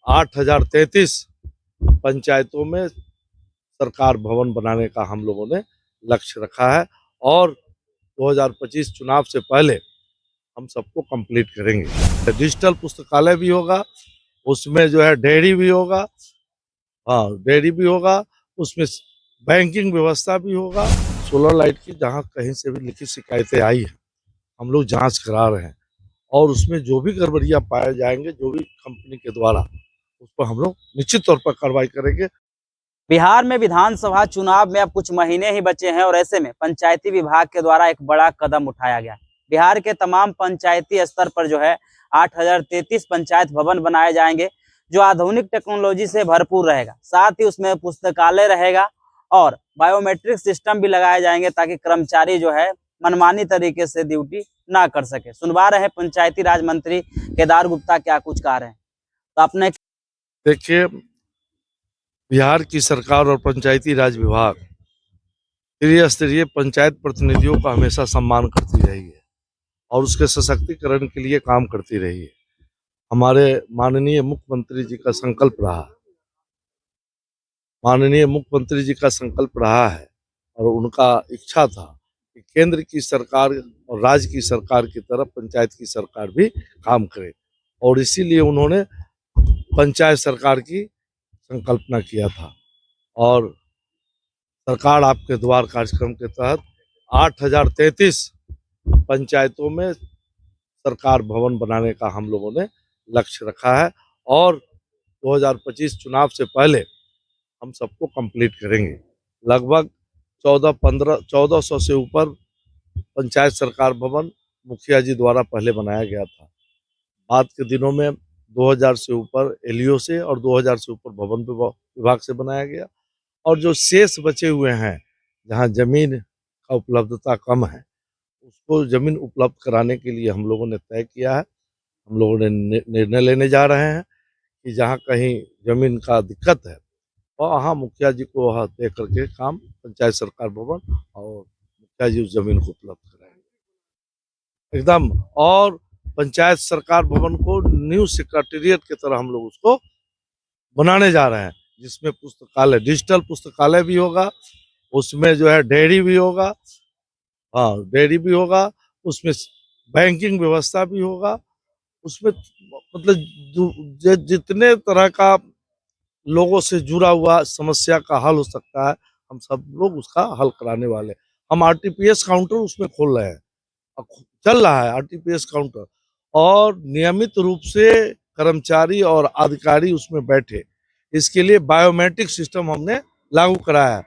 8033 पंचायतों में सरकार भवन बनाने का हम लोगों ने लक्ष्य रखा है और 2025 चुनाव से पहले हम सबको कंप्लीट करेंगे। डिजिटल पुस्तकालय भी होगा, उसमें जो है डेयरी भी होगा, डेयरी भी होगा, उसमें बैंकिंग व्यवस्था भी होगा। सोलर लाइट की जहाँ कहीं से भी लिखित शिकायतें आई है, हम लोग जांच करा रहे हैं और उसमें जो भी गड़बड़ियां पाए जाएंगे, जो भी कंपनी के द्वारा, उस पर हम लोग निश्चित तौर पर कार्रवाई करेंगे। बिहार में विधानसभा चुनाव में अब कुछ महीने ही बचे हैं और ऐसे में पंचायती विभाग के द्वारा एक बड़ा कदम उठाया गया। बिहार के तमाम पंचायती स्तर पर जो है 8033 पंचायत भवन बनाए जाएंगे, जो आधुनिक टेक्नोलॉजी से भरपूर रहेगा। साथ ही उसमें पुस्तकालय रहेगा और बायोमेट्रिक सिस्टम भी लगाए जाएंगे ताकि कर्मचारी जो है मनमानी तरीके से ड्यूटी ना कर सके। सुनवा रहे पंचायती राज मंत्री केदार गुप्ता क्या कुछ कह रहे हैं, तो आपने देखिए, बिहार की सरकार और पंचायती राज विभाग त्रिस्तरीय पंचायत प्रतिनिधियों का हमेशा सम्मान करती रही है और उसके सशक्तिकरण के लिए काम करती रही है। हमारे माननीय मुख्यमंत्री जी का संकल्प रहा है और उनका इच्छा था कि केंद्र की सरकार और राज्य की सरकार की तरफ पंचायत की सरकार भी काम करे और इसीलिए उन्होंने पंचायत सरकार की संकल्पना किया था। और सरकार आपके द्वार कार्यक्रम के तहत 8033 पंचायतों में सरकार भवन बनाने का हम लोगों ने लक्ष्य रखा है और 2025 चुनाव से पहले हम सबको कंप्लीट करेंगे। लगभग 1400 से ऊपर पंचायत सरकार भवन मुखिया जी द्वारा पहले बनाया गया था। बाद के दिनों में 2000 से ऊपर एलईओ से और 2000 से ऊपर भवन विभाग से बनाया गया और जो शेष बचे हुए हैं, जहां जमीन का उपलब्धता कम है, उसको जमीन उपलब्ध कराने के लिए हम लोगों ने तय किया है। हम लोगों ने निर्णय लेने जा रहे हैं कि जहां कहीं जमीन का दिक्कत है वहाँ मुखिया जी को वहाँ दे करके काम पंचायत सरकार भवन और मुखिया जी उस जमीन को उपलब्ध कराएंगे एकदम। और पंचायत सरकार भवन को न्यू सेक्रेटेरिएट की तरह हम लोग उसको बनाने जा रहे हैं, जिसमें पुस्तकालय, डिजिटल पुस्तकालय भी होगा, उसमें जो है डेयरी भी होगा, डेयरी भी होगा, उसमें बैंकिंग व्यवस्था भी होगा, उसमें मतलब जितने तरह का लोगों से जुड़ा हुआ समस्या का हल हो सकता है, हम सब लोग उसका हल कराने वाले। हम आरटीपीएस काउंटर उसमें खोल रहे हैं, चल रहा है आरटीपीएस काउंटर, और नियमित रूप से कर्मचारी और अधिकारी उसमें बैठे। इसके लिए बायोमेट्रिक सिस्टम हमने लागू कराया है,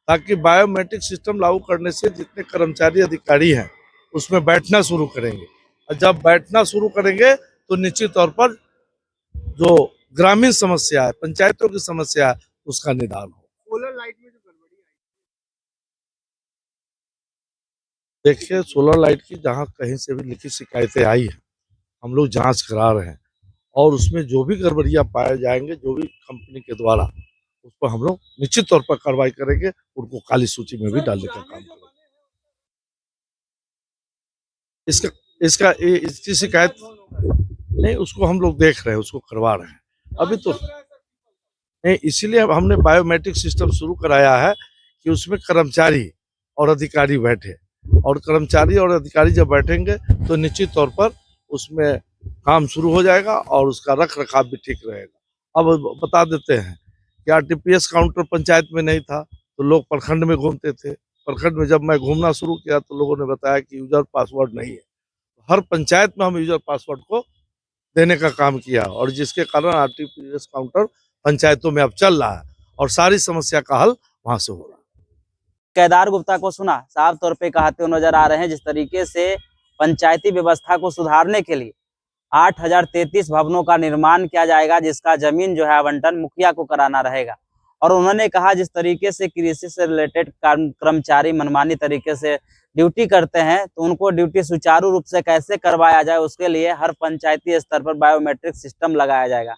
ताकि बायोमेट्रिक सिस्टम लागू करने से जितने कर्मचारी अधिकारी हैं उसमें बैठना शुरू करेंगे और जब बैठना शुरू करेंगे तो निश्चित तौर पर जो ग्रामीण समस्या है, पंचायतों की समस्या है, उसका निदान हो। सोलर लाइट में जो गड़बड़ी आई, देखिए, सोलर लाइट की जहाँ कहीं से भी लिखित शिकायतें आई है, हम लोग जांच करा रहे हैं और उसमें जो भी गड़बड़ियां पाए जाएंगे, जो भी कंपनी के द्वारा, उस पर हम लोग निश्चित तौर पर कार्रवाई करेंगे, उनको काली सूची में भी डालने का काम करेंगे। इसकी शिकायत नहीं, उसको हम लोग देख रहे हैं, उसको करवा रहे हैं अभी तो नहीं। इसीलिए हमने बायोमेट्रिक सिस्टम शुरू कराया है कि उसमें कर्मचारी और अधिकारी बैठे, और कर्मचारी और अधिकारी जब बैठेंगे तो निश्चित तौर पर उसमें काम शुरू हो जाएगा और उसका रख रखाव भी ठीक रहेगा। अब बता देते हैं कि आरटीपीएस काउंटर पंचायत में नहीं था तो लोग प्रखंड में घूमते थे। प्रखंड में जब मैं घूमना शुरू किया तो लोगों ने बताया कि यूजर पासवर्ड नहीं है। हर पंचायत में हम यूजर पासवर्ड को देने का काम किया और जिसके कारण आरटीपीएस काउंटर पंचायतों में अब चल रहा है और सारी समस्या का हल वहां से हो रहा है। केदार गुप्ता को सुना, साफ तौर पे कहते हुए नजर आ रहे हैं जिस तरीके से पंचायती व्यवस्था को सुधारने के लिए 8033 भवनों का निर्माण किया जाएगा, जिसका जमीन जो है आवंटन मुखिया को कराना रहेगा। और उन्होंने कहा जिस तरीके से कृषि से रिलेटेड कर्मचारी मनमानी तरीके से ड्यूटी करते हैं, तो उनको ड्यूटी सुचारू रूप से कैसे करवाया जाए, उसके लिए हर पंचायती स्तर पर बायोमेट्रिक सिस्टम लगाया जाएगा।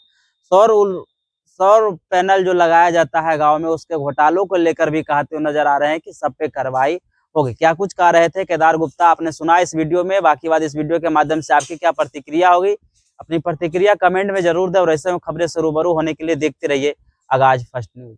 सौर पैनल जो लगाया जाता है गांव में, उसके घोटालों को लेकर भी कहते हुए नजर आ रहे हैं कि सब पे कार्रवाई होगी। क्या कुछ कह रहे थे केदार गुप्ता, आपने सुना इस वीडियो में। बाकी बात इस वीडियो के माध्यम से आपकी क्या प्रतिक्रिया होगी, अपनी प्रतिक्रिया कमेंट में जरूर दें और ऐसे में खबरें से रूबरू होने के लिए देखते रहिए आगाज फर्स्ट न्यूज।